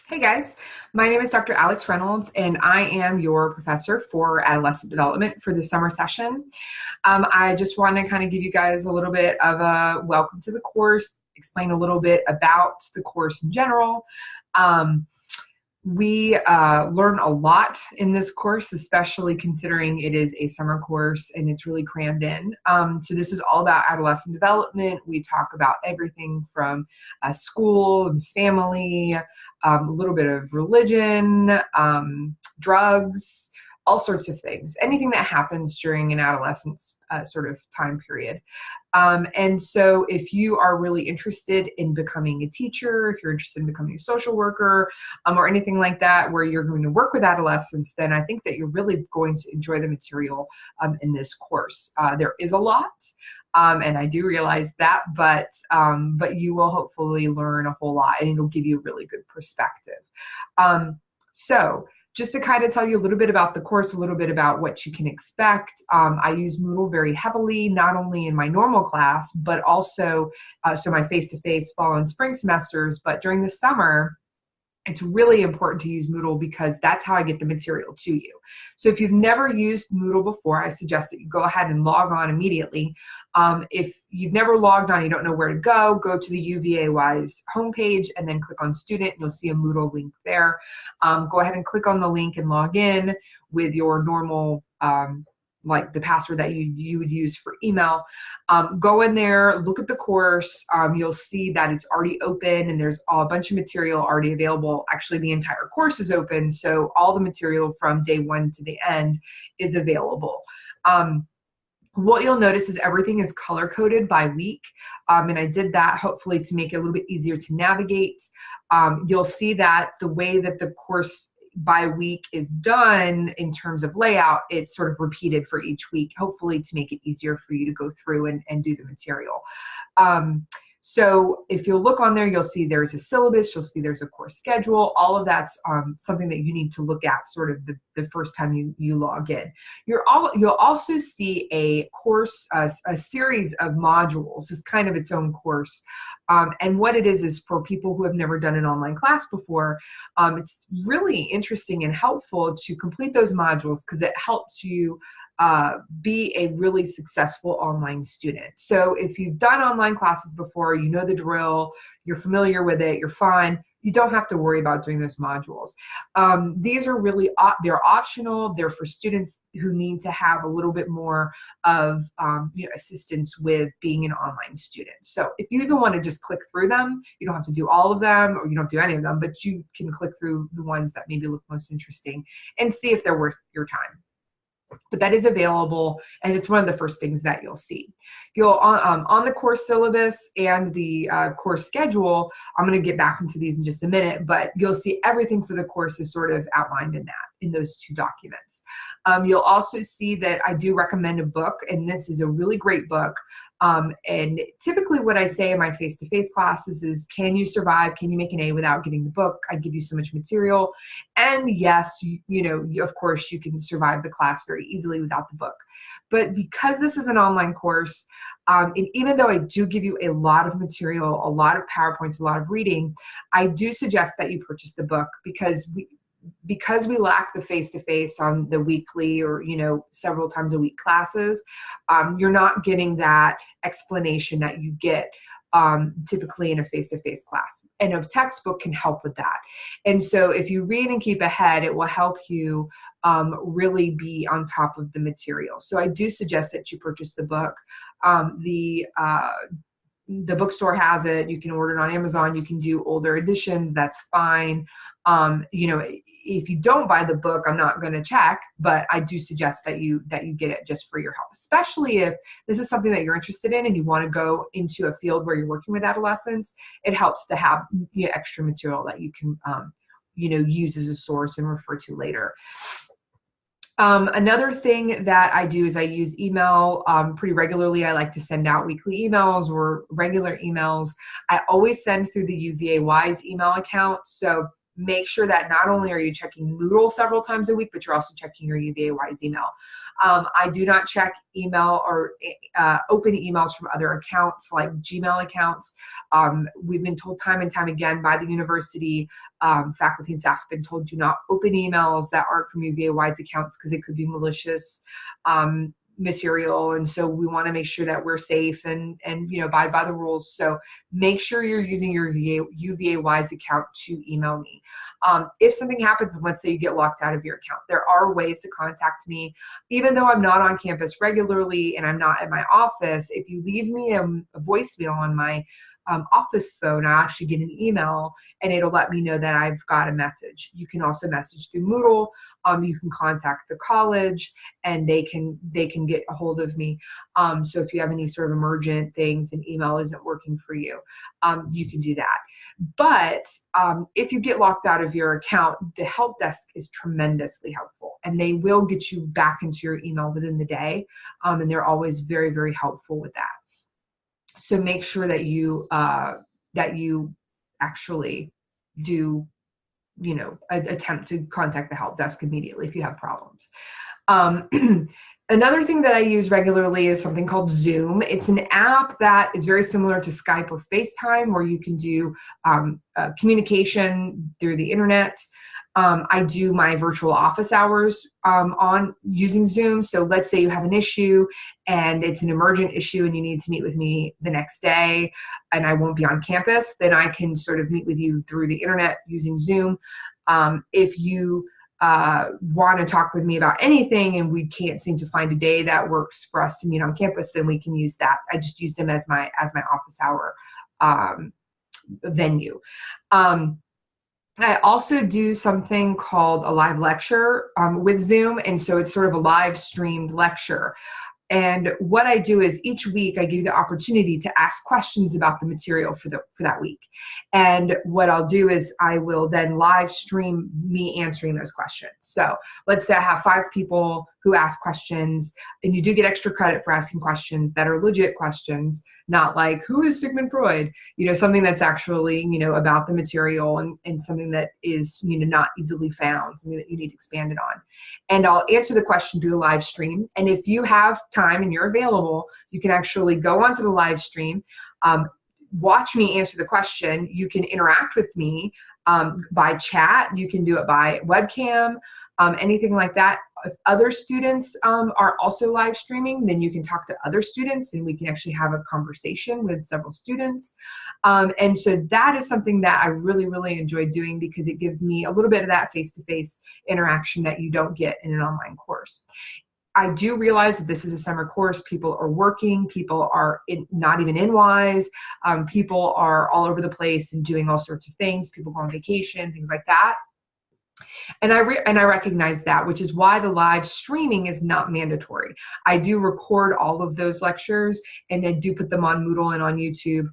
Hey guys, my name is Dr. Alex Reynolds, and I am your professor for adolescent development for the summer session. I just want to kind of give you guys a little bit of a welcome to the course, explain a little bit about the course in general. Um, we learn a lot in this course, especially considering it is a summer course and it's really crammed in. So this is all about adolescent development. We talk about everything from school and family, a little bit of religion, drugs, all sorts of things, anything that happens during an adolescence sort of time period. And so if you are really interested in becoming a teacher, if you're interested in becoming a social worker, or anything like that, where you're going to work with adolescents, then I think that you're really going to enjoy the material in this course. There is a lot, and I do realize that, but you will hopefully learn a whole lot, and it'll give you a really good perspective. So just to kind of tell you a little bit about the course, a little bit about what you can expect. I use Moodle very heavily, not only in my normal class, but also so my face-to-face fall and spring semesters, but during the summer, it's really important to use Moodle because that's how I get the material to you. So if you've never used Moodle before, I suggest that you go ahead and log on immediately. If you've never logged on, you don't know where to go to the UVA-wise homepage and then click on student. You'll see a Moodle link there. Go ahead and click on the link and log in with your normal like the password that you would use for email. Go in there, look at the course. You'll see that it's already open and there's a bunch of material already available. Actually, the entire course is open, so all the material from day one to the end is available. What you'll notice is everything is color-coded by week, and I did that hopefully to make it a little bit easier to navigate. You'll see that the way that the course by week is done in terms of layout, it's sort of repeated for each week, hopefully to make it easier for you to go through and do the material. So if you'll look on there, you'll see there's a syllabus, you'll see there's a course schedule. All of that's something that you need to look at sort of the first time you log in. You'll also see a course, a series of modules. It's kind of its own course. And what it is for people who have never done an online class before, it's really interesting and helpful to complete those modules because it helps you be a really successful online student. So if you've done online classes before, you know the drill, you're familiar with it, you're fine, you don't have to worry about doing those modules. These are really, they're optional. They're for students who need to have a little bit more of assistance with being an online student. So if you even want to just click through them, you don't have to do all of them or you don't do any of them, but you can click through the ones that maybe look most interesting and see if they're worth your time. But that is available, and it's one of the first things that you'll see. You'll on the course syllabus and the course schedule, I'm going to get back into these in just a minute, but you'll see everything for the course is sort of outlined in those two documents. You'll also see that I do recommend a book, and this is a really great book. And typically what I say in my face-to-face classes is, can you survive? Can you make an A without getting the book? I give you so much material. And yes, of course, you can survive the class very easily without the book. But because this is an online course, and even though I do give you a lot of material, a lot of PowerPoints, a lot of reading, I do suggest that you purchase the book because we lack the face-to-face on the weekly or several times a week classes, you're not getting that explanation that you get typically in a face-to-face class, and a textbook can help with that. And so if you read and keep ahead, it will help you really be on top of the material. So I do suggest that you purchase the book. The bookstore has it. You can order it on Amazon. You can do older editions. That's fine. If you don't buy the book, I'm not going to check, but I do suggest that you get it just for your help, especially if this is something that you're interested in and you want to go into a field where you're working with adolescents. It helps to have extra material that you can use as a source and refer to later. Another thing that I do is I use email pretty regularly. I like to send out weekly emails or regular emails. I always send through the UVA-wise email account. So make sure that not only are you checking Moodle several times a week, but you're also checking your UVA-wise email. I do not check email or open emails from other accounts like Gmail accounts. We've been told time and time again by the university, faculty and staff have been told, do not open emails that aren't from UVA-wise accounts because it could be malicious material, and so we want to make sure that we're safe and abide by the rules. So make sure you're using your UVA-wise account to email me. If something happens, let's say you get locked out of your account, there are ways to contact me. Even though I'm not on campus regularly and I'm not at my office, if you leave me a voicemail on my office phone, I actually get an email and it'll let me know that I've got a message. You can also message through Moodle. You can contact the college and they can get a hold of me. So if you have any sort of emergent things and email isn't working for you, you can do that. But if you get locked out of your account, the help desk is tremendously helpful and they will get you back into your email within the day. And they're always very, very helpful with that. So make sure that you actually do, attempt to contact the help desk immediately if you have problems. Another thing that I use regularly is something called Zoom. It's an app that is very similar to Skype or FaceTime, where you can do communication through the internet. I do my virtual office hours on using Zoom. So let's say you have an issue and it's an emergent issue and you need to meet with me the next day and I won't be on campus, then I can sort of meet with you through the internet using Zoom. If you want to talk with me about anything and we can't seem to find a day that works for us to meet on campus, then we can use that. I just use them as my office hour venue. I also do something called a live lecture with Zoom, and so it's sort of a live streamed lecture. And what I do is each week I give you the opportunity to ask questions about the material for that week. And what I'll do is I will then live stream me answering those questions. So let's say I have 5 people who ask questions, and you do get extra credit for asking questions that are legit questions, not like, who is Sigmund Freud? Something that's actually, about the material and something that is, not easily found, something that you need expanded on. And I'll answer the question through the live stream. And if you have time and you're available, you can actually go onto the live stream, watch me answer the question. You can interact with me by chat. You can do it by webcam, anything like that. If other students are also live streaming, then you can talk to other students and we can actually have a conversation with several students. And so that is something that I really, really enjoy doing because it gives me a little bit of that face-to-face interaction that you don't get in an online course. I do realize that this is a summer course. People are working. People are not even in WISE. People are all over the place and doing all sorts of things. People go on vacation, things like that. And I recognize that, which is why the live streaming is not mandatory. I do record all of those lectures and I do put them on Moodle and on YouTube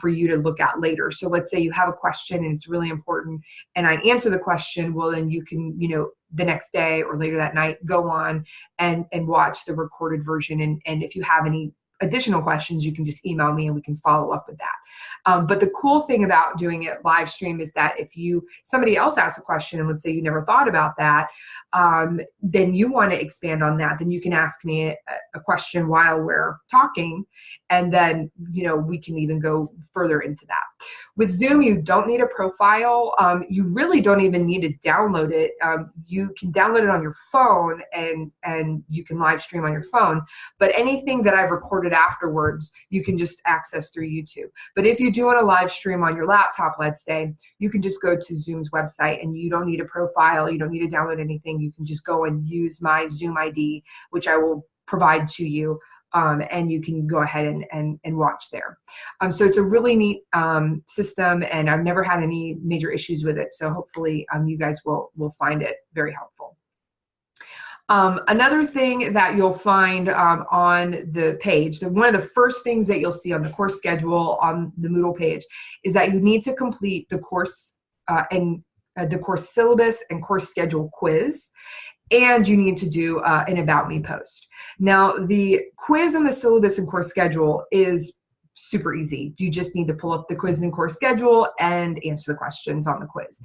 for you to look at later. So let's say you have a question and it's really important and I answer the question, well then you can, the next day or later that night, go on and watch the recorded version. And if you have any additional questions, you can just email me and we can follow up with that. But the cool thing about doing it live stream is that if somebody else asks a question and let's say you never thought about that, then you want to expand on that, then you can ask me a question while we're talking and then, we can even go further into that. With Zoom, you don't need a profile. You really don't even need to download it. You can download it on your phone and you can live stream on your phone, but anything that I've recorded afterwards, you can just access through YouTube. But if you do want to live stream on your laptop, let's say, you can just go to Zoom's website and you don't need a profile, you don't need to download anything. You can just go and use my Zoom ID, which I will provide to you, and you can go ahead and watch there. So it's a really neat system and I've never had any major issues with it. So hopefully you guys will find it very helpful. Another thing that you'll find on the page, one of the first things that you'll see on the course schedule on the Moodle page is that you need to complete the course and the course syllabus and course schedule quiz, and you need to do an About Me post. Now, the quiz on the syllabus and course schedule is super easy. You just need to pull up the quiz and course schedule and answer the questions on the quiz.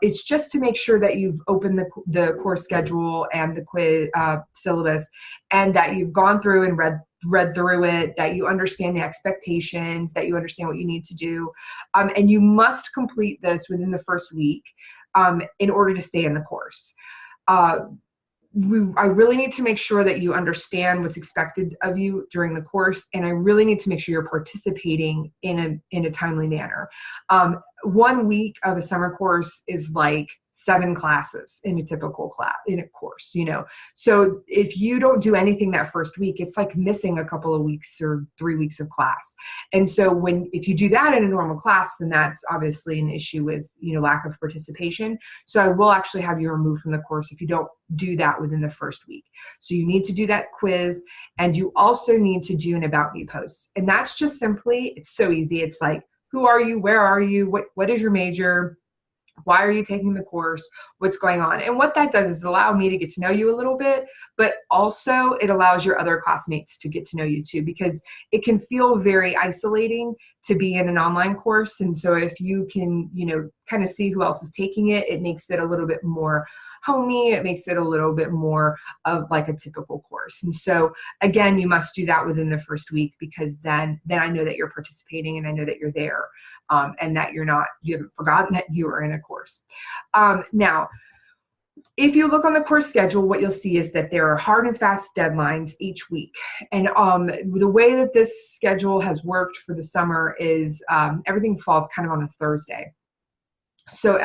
It's just to make sure that you've opened the course schedule and the quiz syllabus, and that you've gone through and read through it, that you understand the expectations, that you understand what you need to do. And you must complete this within the first week in order to stay in the course. I really need to make sure that you understand what's expected of you during the course, and I really need to make sure you're participating in a timely manner. 1 week of a summer course is like 7 classes in a typical class in a course, you know. So if you don't do anything that first week, it's like missing a couple of weeks or 3 weeks of class. And so if you do that in a normal class, then that's obviously an issue with, you know, lack of participation. So I will actually have you removed from the course if you don't do that within the first week. So you need to do that quiz, and you also need to do an About Me post. And that's just simply, it's so easy. It's like, who are you? Where are you? What is your major? Why are you taking the course? What's going on? And what that does is allow me to get to know you a little bit, but also it allows your other classmates to get to know you too, because it can feel very isolating to be in an online course. And so if you can, you know, kind of see who else is taking it, it makes it a little bit more homey. It makes it a little bit more of like a typical course. And so again, you must do that within the first week, because then I know that you're participating and I know that you're there, and that you haven't forgotten that you are in a course. Now, if you look on the course schedule, what you'll see is that there are hard and fast deadlines each week. And the way that this schedule has worked for the summer is everything falls kind of on a Thursday. So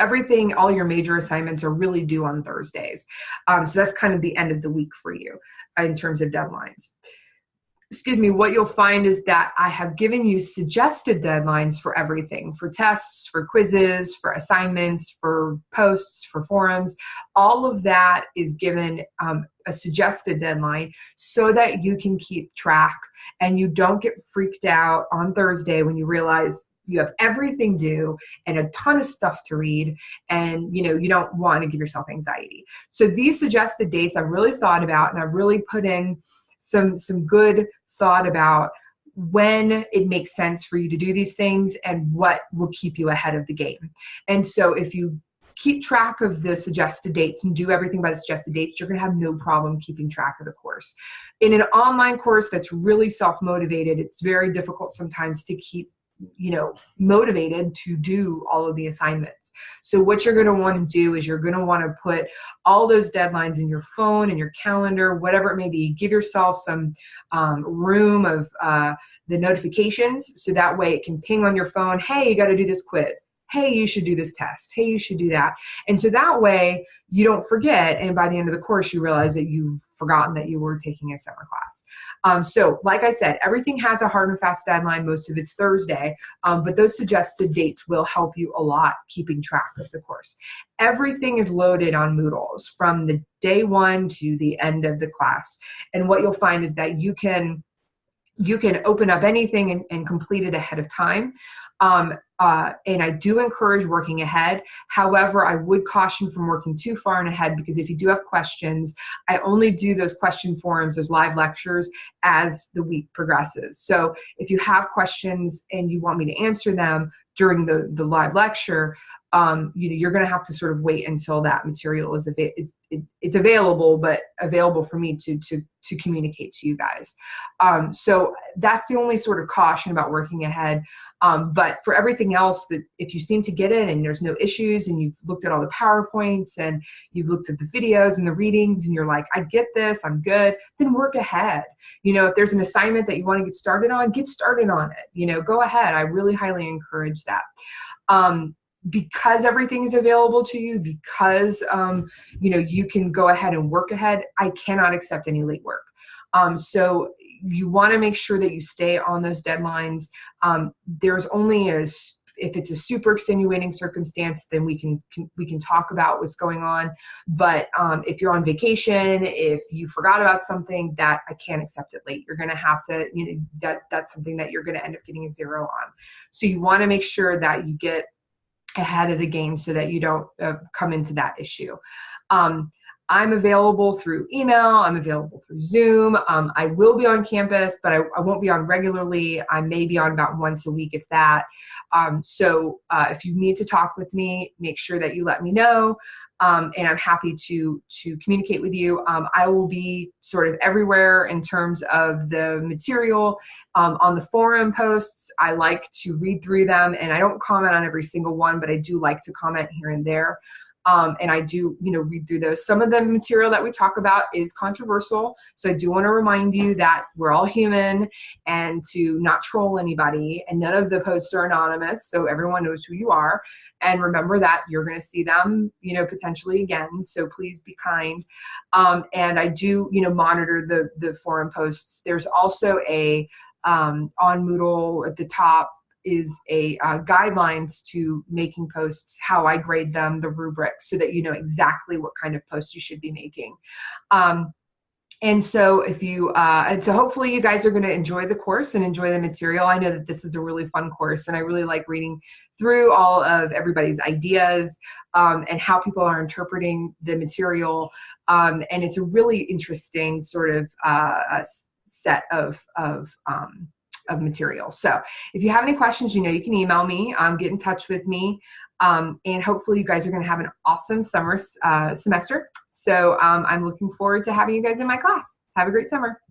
all your major assignments are really due on Thursdays. So that's kind of the end of the week for you in terms of deadlines. Excuse me, what you'll find is that I have given you suggested deadlines for everything, for tests, for quizzes, for assignments, for posts, for forums. All of that is given a suggested deadline so that you can keep track and you don't get freaked out on Thursday when you realize you have everything due and a ton of stuff to read, and you don't want to give yourself anxiety. So these suggested dates I've really thought about, and I've really put in some good thought about when it makes sense for you to do these things and what will keep you ahead of the game. And so if you keep track of the suggested dates and do everything by the suggested dates, you're going to have no problem keeping track of the course. In an online course that's really self-motivated, it's very difficult sometimes to keep motivated to do all of the assignments. So what you're going to want to do is you're going to want to put all those deadlines in your phone, in your calendar, whatever it may be. Give yourself some room of the notifications, so that way it can ping on your phone, hey, you got to do this quiz. Hey, you should do this test. Hey, you should do that. And so that way you don't forget, and by the end of the course you realize that you've forgotten that you were taking a summer class. So like I said, everything has a hard and fast deadline. Most of it's Thursday, but those suggested dates will help you a lot keeping track of the course. Everything is loaded on Moodles from the day one to the end of the class. And what you'll find is that you can open up anything and complete it ahead of time. And I do encourage working ahead. However, I would caution from working too far in ahead, because if you do have questions, I only do those question forums, those live lectures, as the week progresses. So if you have questions and you want me to answer them during the live lecture, you're going to have to sort of wait until that material is it's available, but available for me to communicate to you guys. So that's the only sort of caution about working ahead. But for everything else, that if you seem to get it and there's no issues, and you've looked at all the PowerPoints and you've looked at the videos and the readings and you're like, I get this, I'm good, then work ahead. If there's an assignment that you want to get started on it. Go ahead. I really highly encourage that. Because everything is available to you, because you can go ahead and work ahead, I cannot accept any late work. So you want to make sure that you stay on those deadlines. There's only if it's a super extenuating circumstance, then we can talk about what's going on. But if you're on vacation, if you forgot about something, that I can't accept it late. You're going to have to, that's something that you're going to end up getting a 0 on. So you want to make sure that you get ahead of the game so that you don't come into that issue. I'm available through email. I'm available through Zoom. I will be on campus, but I won't be on regularly. I may be on about once a week, if that. So if you need to talk with me, make sure that you let me know. And I'm happy to communicate with you. I will be sort of everywhere in terms of the material. On the forum posts, I like to read through them, and I don't comment on every single one, but I do like to comment here and there. And I do, read through those. Some of the material that we talk about is controversial. So I do want to remind you that we're all human and to not troll anybody. And none of the posts are anonymous, so everyone knows who you are. And remember that you're going to see them, potentially again. So please be kind. And I do, monitor the forum posts. There's also on Moodle at the top is a guidelines to making posts, how I grade them, the rubric, so that you know exactly what kind of post you should be making. And so if you, so hopefully you guys are going to enjoy the course and enjoy the material. I know that this is a really fun course, and I really like reading through all of everybody's ideas and how people are interpreting the material. And it's a really interesting sort of set of material. So if you have any questions, you can email me, get in touch with me. And hopefully you guys are going to have an awesome summer semester. So I'm looking forward to having you guys in my class. Have a great summer.